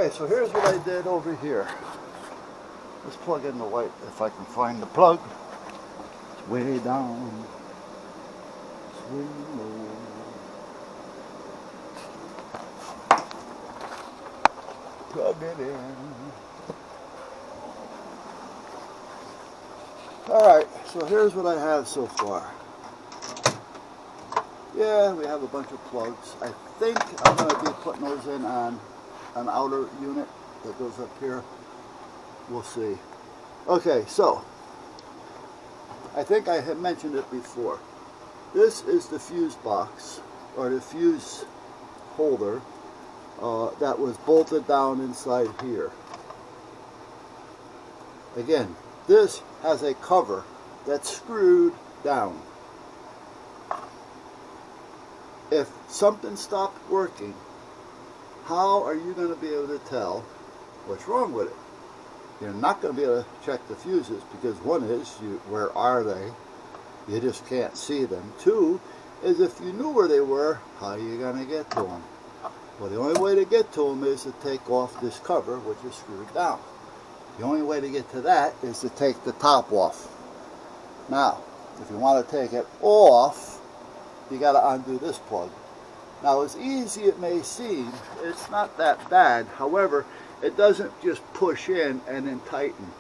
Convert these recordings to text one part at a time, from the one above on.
Okay, so here's what I did over here. Let's plug in the light if I can find the plug. It's way down. It's way low. Plug it in. Alright, so here's what I have so far. Yeah, we have a bunch of plugs. I think I'm going to be putting those in on an outer unit that goes up here. We'll see. Okay, so I think I had mentioned it before. This is the fuse box, or the fuse holder that was bolted down inside here. Again, this has a cover that's screwed down. If something stopped working, how are you going to be able to tell what's wrong with it? You're not going to be able to check the fuses because one is, where are they? You just can't see them. Two is if you knew where they were, how are you going to get to them? Well, the only way to get to them is to take off this cover, which is screwed down. The only way to get to that is to take the top off. Now, if you want to take it off, you got to undo this plug. Now, as easy it may seem, it's not that bad. However, it doesn't just push in and then tighten.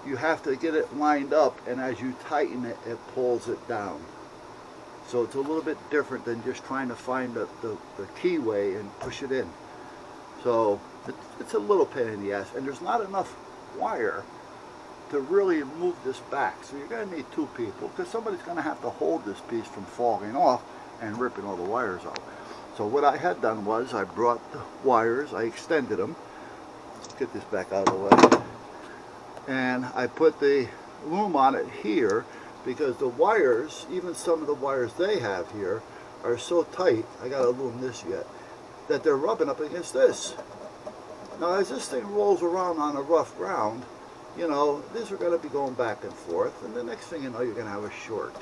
You have to get it lined up, and as you tighten it, it pulls it down. So it's a little bit different than just trying to find the keyway and push it in. So it's a little pain in the ass, and there's not enough wire to really move this back. So you're going to need two people, because somebody's going to have to hold this piece from falling off and ripping all the wires out. So what I had done was I brought the wires, I extended them. Let's get this back out of the way. And I put the loom on it here because the wires, even some of the wires they have here, are so tight, I gotta loom this yet, that they're rubbing up against this. Now as this thing rolls around on a rough ground, you know, these are gonna be going back and forth, and the next thing you know, you're gonna have a short.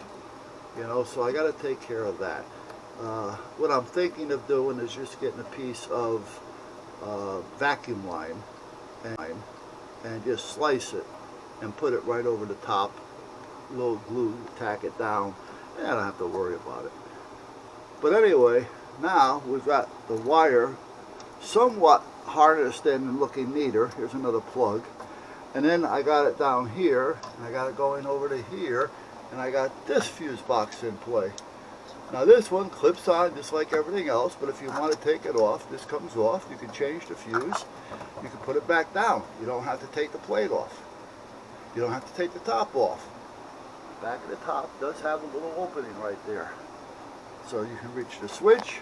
You know, so I gotta take care of that. What I'm thinking of doing is just getting a piece of vacuum line and just slice it and put it right over the top, a little glue, tack it down, and I don't have to worry about it. But anyway, now we've got the wire somewhat harnessed in and looking neater. Here's another plug. And then I got it down here, and I got it going over to here, and I got this fuse box in play. Now this one clips on just like everything else, but if you want to take it off, this comes off. You can change the fuse. You can put it back down. You don't have to take the plate off. You don't have to take the top off. Back of the top does have a little opening right there. So you can reach the switch,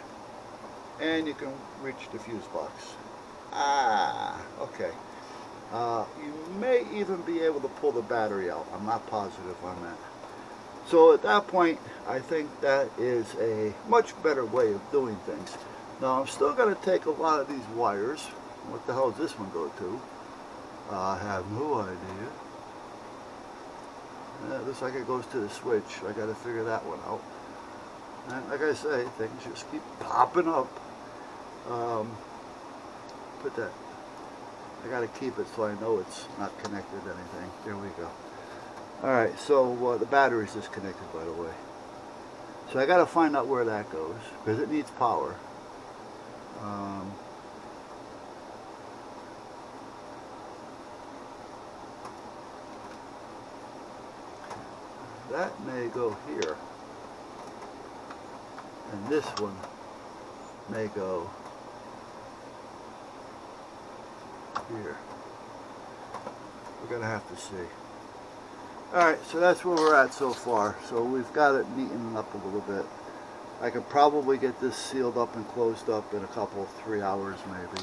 and you can reach the fuse box. Okay. You may even be able to pull the battery out. I'm not positive on that. So at that point, I think that is a much better way of doing things. Now I'm still going to take a lot of these wires. What the hell does this one go to? I have no idea. It looks like it goes to the switch. I got to figure that one out. And like I say, things just keep popping up. Put that. I got to keep it so I know it's not connected to anything. There we go. Alright, so the battery's disconnected, by the way. So I got to find out where that goes, because it needs power. That may go here. And this one may go here. We're going to have to see. Alright, so that's where we're at so far. So we've got it neatened up a little bit. I could probably get this sealed up and closed up in a couple, 3 hours maybe.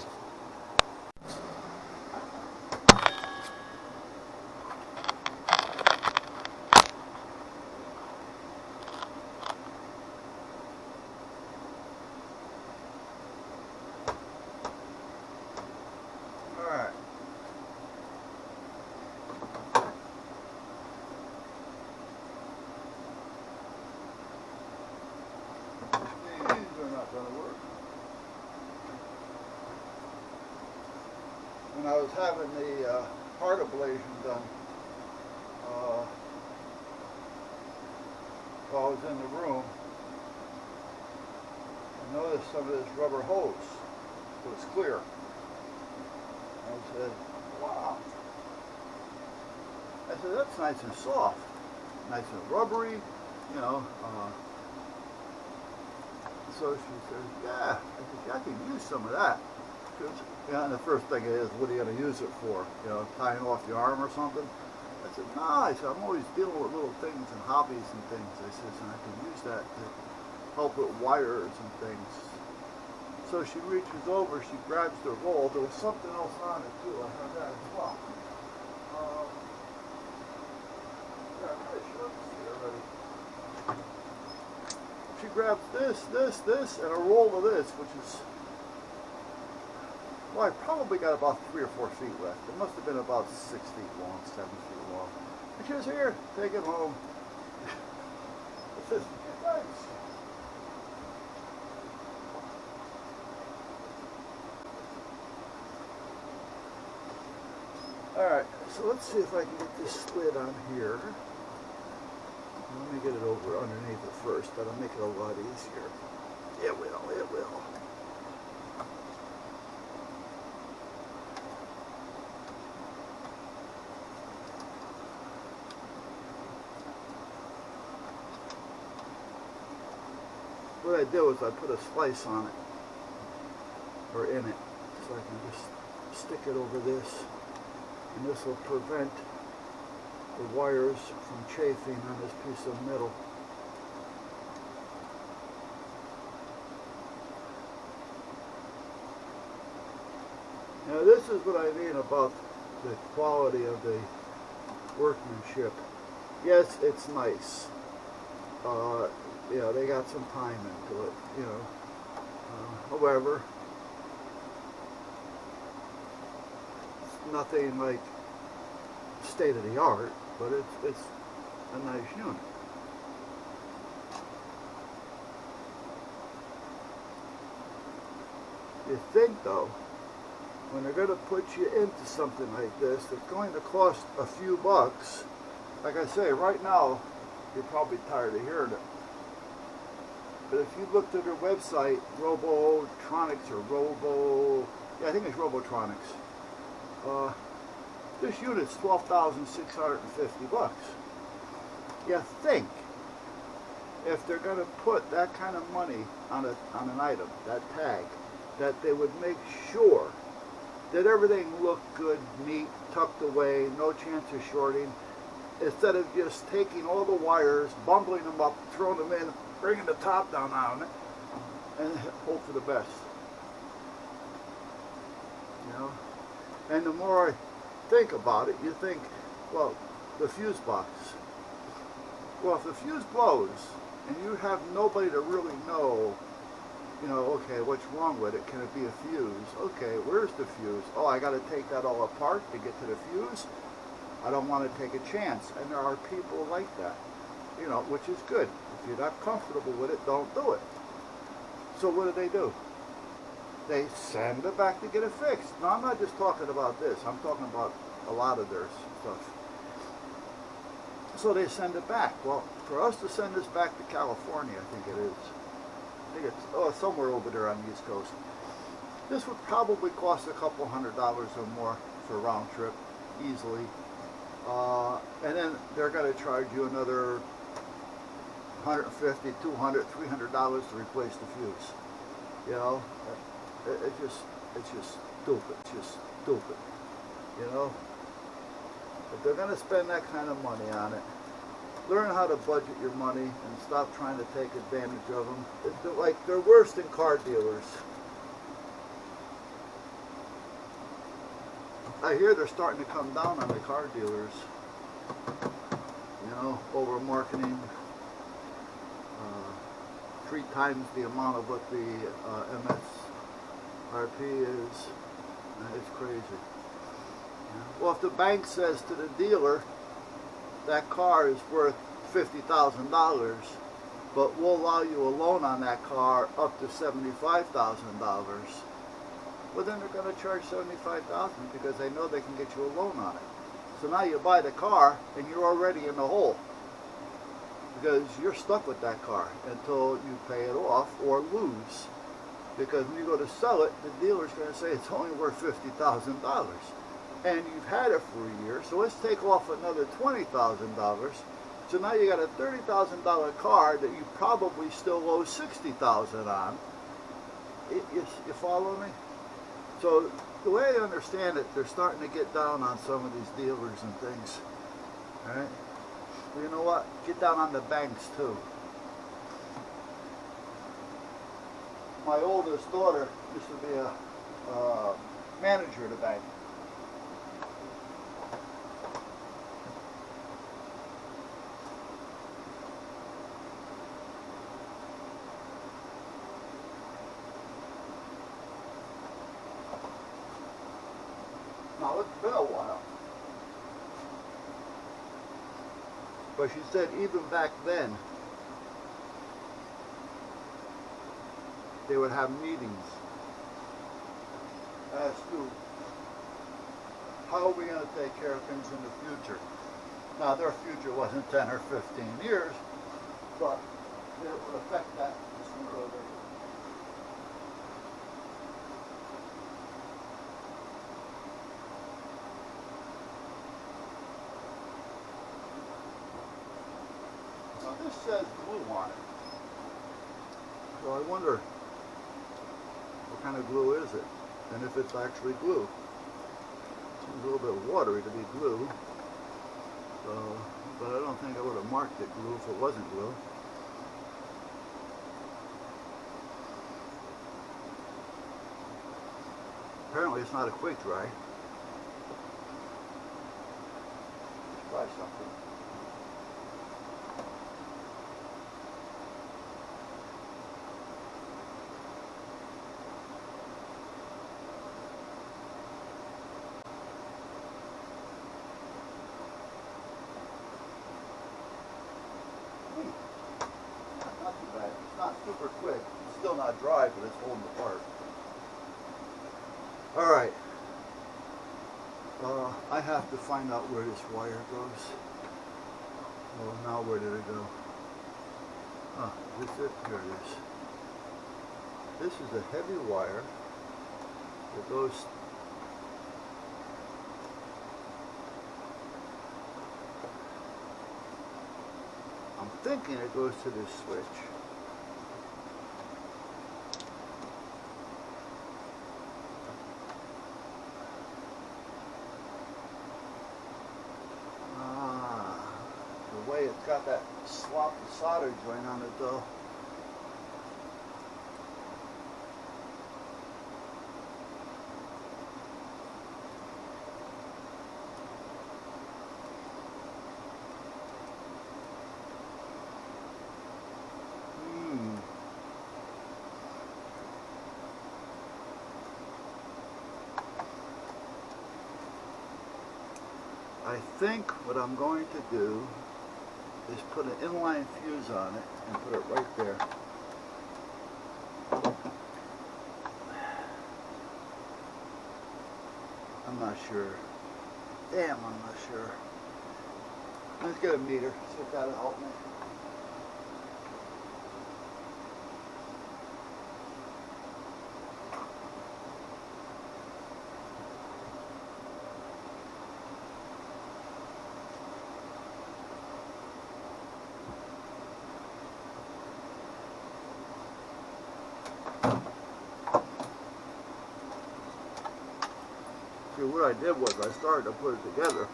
when I was having the heart ablation done, while I was in the room, I noticed some of this rubber hose was clear. I said, wow. I said, that's nice and soft, nice and rubbery, you know. So she says, yeah, I can use some of that. Because, yeah, and the first thing is, what are you going to use it for? You know, tying off your arm or something? I said, no, I said, I'm always dealing with little things and hobbies and things. I said, and I can use that to help with wires and things. So she reaches over, she grabs the roll. There was something else on it too. I have that as well. Yeah, I probably showed this to you already. She grabs this, and a roll of this, which is, well, I probably got about 3 or 4 feet left. It must have been about 6 feet long, 7 feet long. And she was here, take it home. I said, thanks. Alright, so let's see if I can get this slid on here. Let me get it over underneath it first. That'll make it a lot easier. It will, it will. What I did was I put a slice on it, or in it, so I can just stick it over this, and this will prevent the wires from chafing on this piece of metal. Now this is what I mean about the quality of the workmanship. Yes, it's nice. You know, they got some time into it, you know. However, it's nothing like state of the art, but it's a nice unit. You think though, when they're going to put you into something like this, it's going to cost a few bucks. Like I say, right now, you're probably tired of hearing it. But if you looked at their website, Robotronics or yeah, I think it's Robotronics. This unit's $12,650. You think if they're going to put that kind of money on an item, that tag, that they would make sure that everything looked good, neat, tucked away, no chance of shorting, instead of just taking all the wires, bundling them up, throwing them in, bringing the top down on it, and hope for the best. You know? And the more I think about it, you think, well, the fuse box. Well, if the fuse blows, and you have nobody to really know, you know, okay, what's wrong with it? Can it be a fuse? Okay, where's the fuse? Oh, I got to take that all apart to get to the fuse? I don't want to take a chance. And there are people like that, you know, which is good. If you're not comfortable with it, don't do it. So what do? They send it back to get it fixed. Now, I'm not just talking about this. I'm talking about a lot of their stuff. So they send it back. Well, for us to send this back to California, I think it is. I think it's somewhere over there on the East Coast. This would probably cost a couple $100 or more for a round trip, easily. And then they're going to charge you another $150, $200, $300 to replace the fuse. You know, it's just stupid. It's just stupid. You know, if they're going to spend that kind of money on it, learn how to budget your money and stop trying to take advantage of them. They're worse than car dealers. I hear they're starting to come down on the car dealers. You know, over marketing. 3 times the amount of what the MSRP is. It's crazy. Well, if the bank says to the dealer that car is worth $50,000, but we'll allow you a loan on that car up to $75,000, well then they're going to charge $75,000 because they know they can get you a loan on it. So now you buy the car and you're already in the hole because you're stuck with that car until you pay it off or lose. Because when you go to sell it, the dealer's going to say it's only worth $50,000. And you've had it for a year, so let's take off another $20,000. So now you got a $30,000 car that you probably still owe $60,000 on. You follow me? So the way I understand it, they're starting to get down on some of these dealers and things. All right? Well, you know what? Get down on the banks too. My oldest daughter used to be a manager at a bank. Now, it's been a while. But she said even back then, they would have meetings as to how are we going to take care of things in the future. Now, their future wasn't 10 or 15 years, but it would affect that sooner or later. Now, this says glue on it. So I wonder, what kind of glue is it? And if it's actually glue. It seems a little bit watery to be glue. So, but I don't think I would have marked it glue if it wasn't glue. Apparently it's not a quick dry. Let's try something. Not too bad. It's not super quick. It's still not dry, but it's holding apart. Alright. I have to find out where this wire goes. Well, now where did it go? Ah, this is it? Here it is. This is a heavy wire that goes I'm thinking it goes to this switch. The way it's got that sloppy solder joint on it though. I think what I'm going to do is put an inline fuse on it and put it right there. I'm not sure. Damn, I'm not sure. Let's get a meter, see if that'll help me. See, what I did was I started to put it together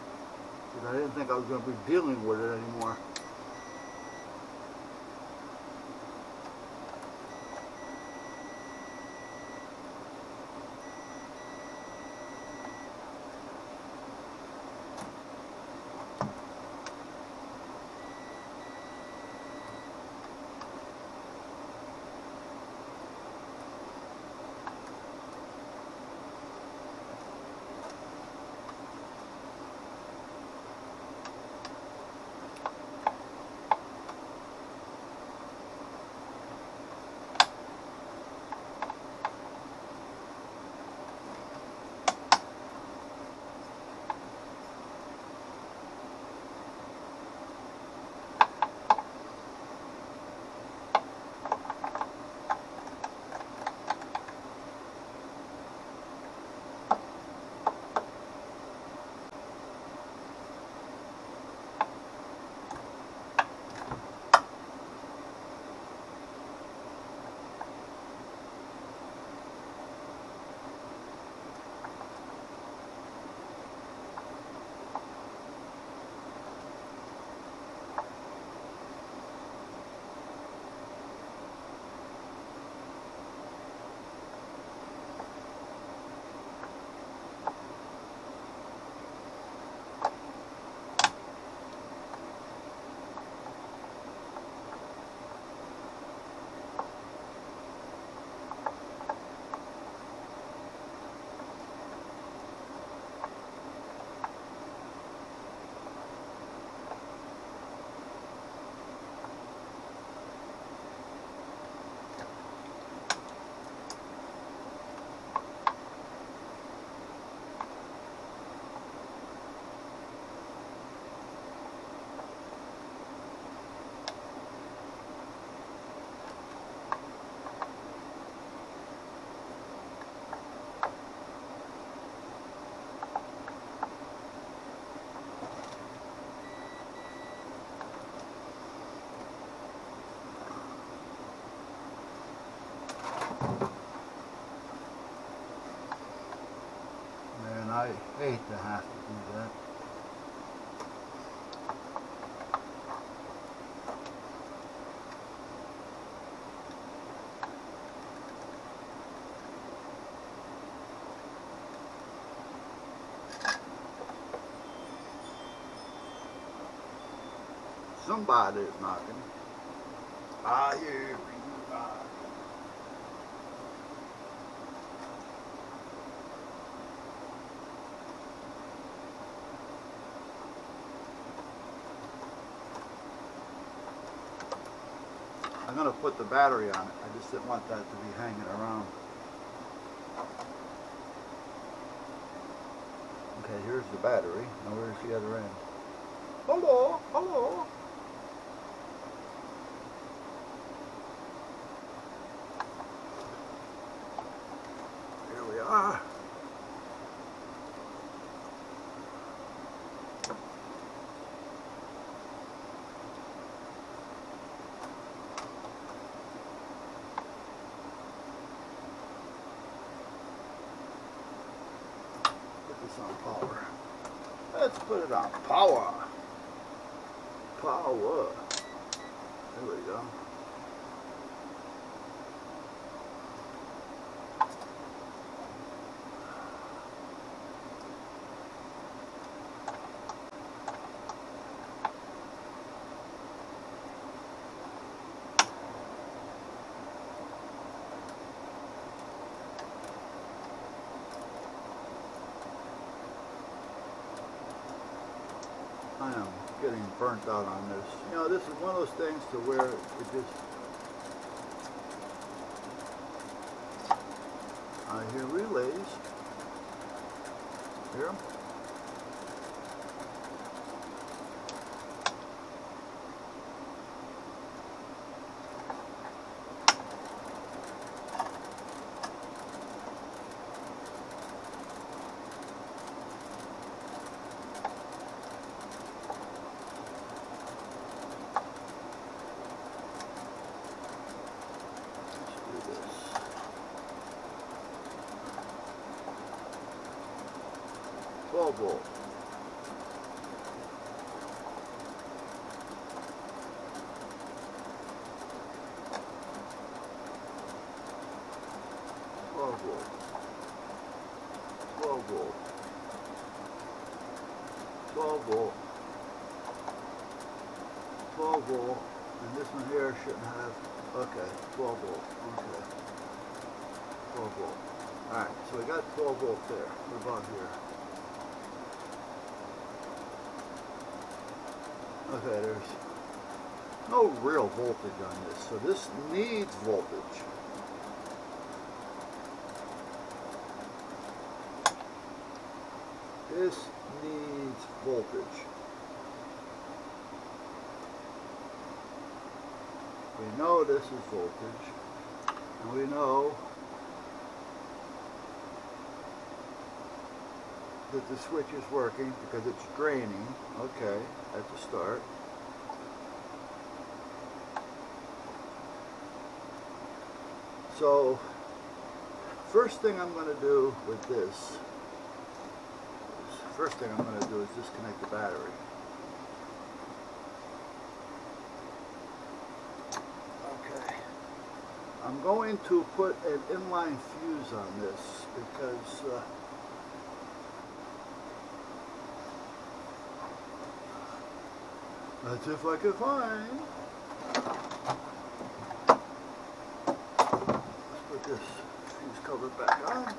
because I didn't think I was going to be dealing with it anymore. hate to have to do that. Somebody is knocking. I hear you knocking. I'm going to put the battery on it. I just didn't want that to be hanging around. Okay, here's the battery. Now where's the other end? Hello, hello. Here we are. On power. Let's put it on power. Power. There we go. I am getting burnt out on this. You know, this is one of those things to where it just... I hear relays. Hear them? Volt. Volt. 12 volt. 12 volt. 12 volt. And this one here shouldn't have. Okay, 12 volt. Okay. 12 volt. Alright, so we got 12 volt there. What about here? Okay, there's no real voltage on this, so this needs voltage. This needs voltage. We know this is voltage, and we know that the switch is working because it's draining. Okay, at the start. So, first thing I'm going to do with this, is disconnect the battery. Okay. I'm going to put an inline fuse on this because that's if I can find. Let's put this fuse cover back on.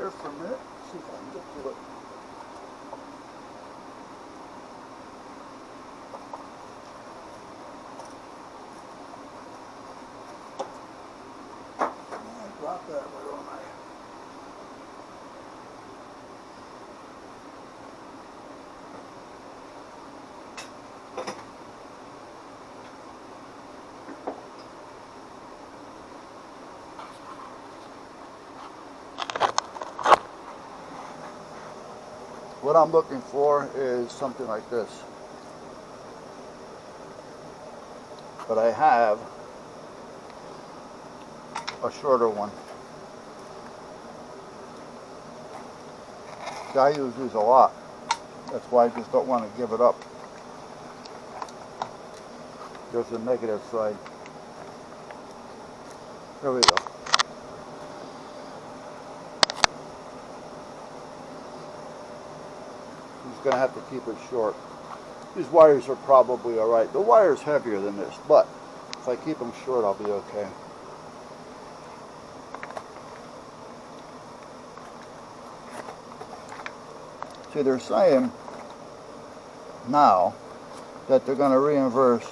here for a minute, see if I can get to it. I dropped that one, don't I? What I'm looking for is something like this. But I have a shorter one. I use these a lot. That's why I just don't want to give it up. There's a negative side. There we go. Just going to have to keep it short. These wires are probably alright. The wire's heavier than this, but if I keep them short, I'll be okay. See, they're saying now that they're going to reverse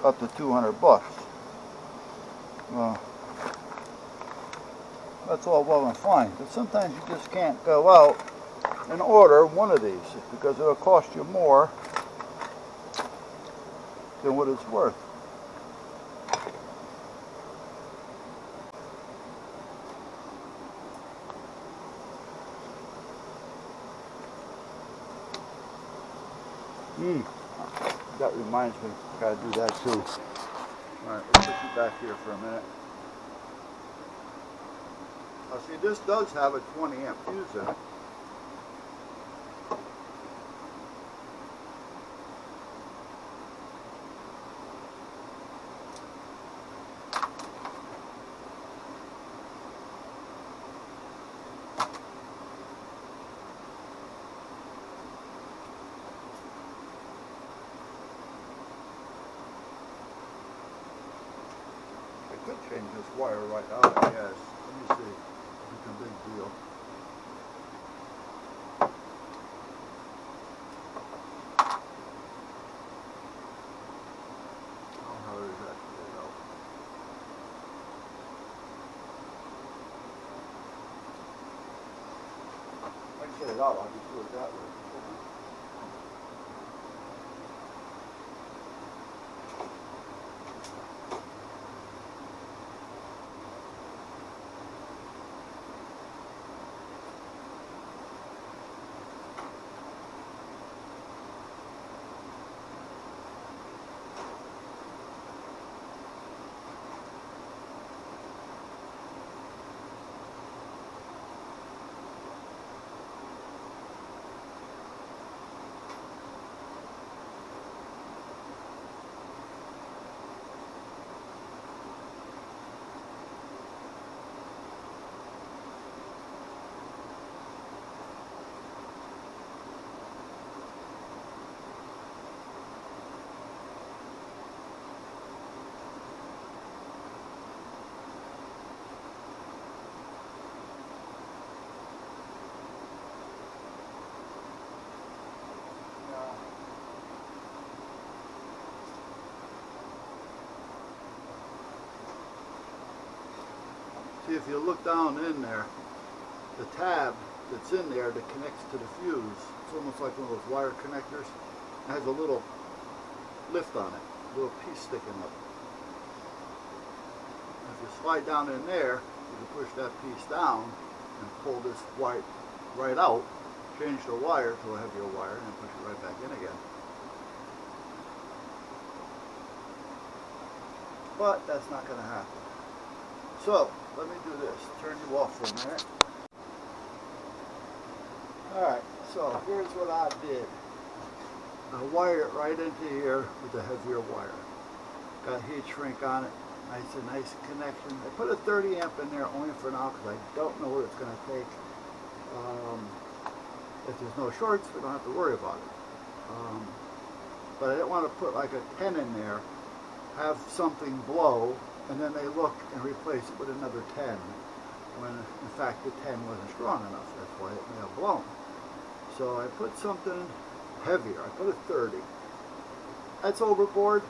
up to $200. Well, that's all well and fine, but sometimes you just can't go out and order one of these because it'll cost you more than what it's worth. That reminds me, gotta do that too. Alright, let's put you back here for a minute. Now see, this does have a 20 amp fuse in it. I could change this wire right out, I guess. Let me see. It's a big deal. Oh, how is that? There you go. If I can get it out, I'll just do it that way. See, if you look down in there, the tab that's in there that connects to the fuse, it's almost like one of those wire connectors. It has a little lift on it, a little piece sticking up. If you slide down in there, you can push that piece down and pull this wire right out, change the wire to a heavier wire, and then push it right back in again. But that's not going to happen. So, let me do this. Turn you off for a minute. Alright, so here's what I did. I wired it right into here with a heavier wire. Got heat shrink on it. Nice connection. I put a 30 amp in there only for now because I don't know what it's going to take. If there's no shorts, we don't have to worry about it. But I didn't want to put like a 10 in there have something blow, and then they look and replace it with another 10, when in fact the 10 wasn't strong enough. That's why it may have blown. So I put something heavier. I put a 30. That's overboard.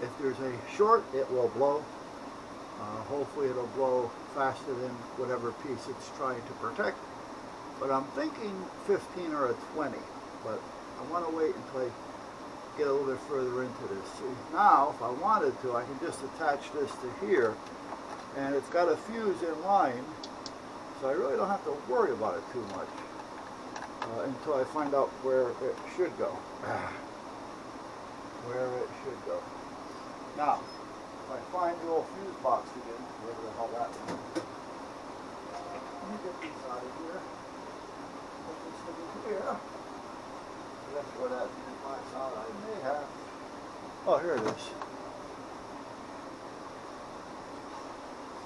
If there's a short, it will blow. Hopefully it'll blow faster than whatever piece it's trying to protect. But I'm thinking 15 or a 20. But I want to wait until I get a little bit further into this. See, now if I wanted to, I can just attach this to here, and it's got a fuse in line, so I really don't have to worry about it too much until I find out where it should go. Where it should go. Now, if I find the old fuse box again, wherever the hell that is, let me get these out of here. Put this in here. Did I throw that fuse box out? I may have. Oh, here it is.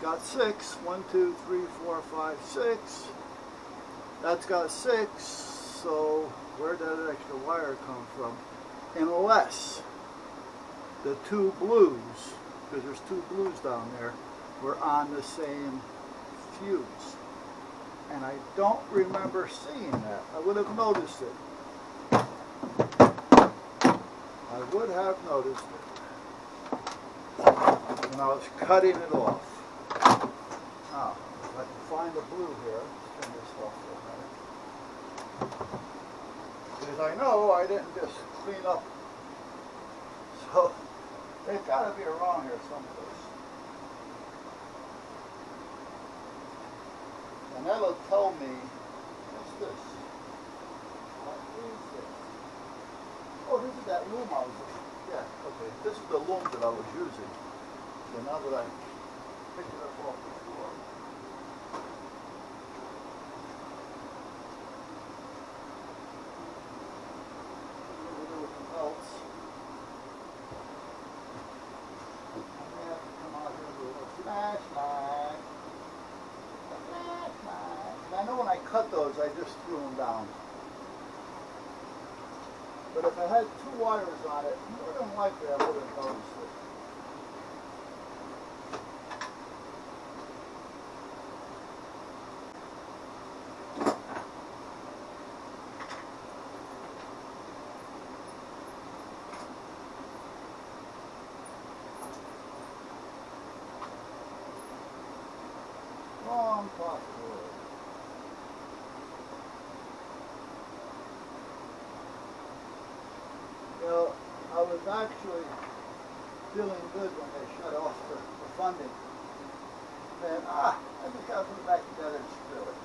Got 6. 1, 2, 3, 4, 5, 6. That's got 6. So where did that extra wire come from? Unless the two blues, because there's two blues down there, were on the same fuse. And I don't remember seeing that. I would have noticed it. I would have noticed it when I was cutting it off. Now, if I can find the blue here, let's turn this off for a minute. Because I know I didn't just clean up. So, they've got to be around here someplace. And that'll tell me, what's this? What is this? Oh, this is that loom I was using. Yeah, okay. This is the loom that I was using. So now that I picked it up off the floor. I know when I cut those, I just threw them down. But if I had two wires on it, more than likely I would have noticed it. Long possibility. You know, I was actually feeling good when they shut off the funding. And I just got to put it back together and screw it.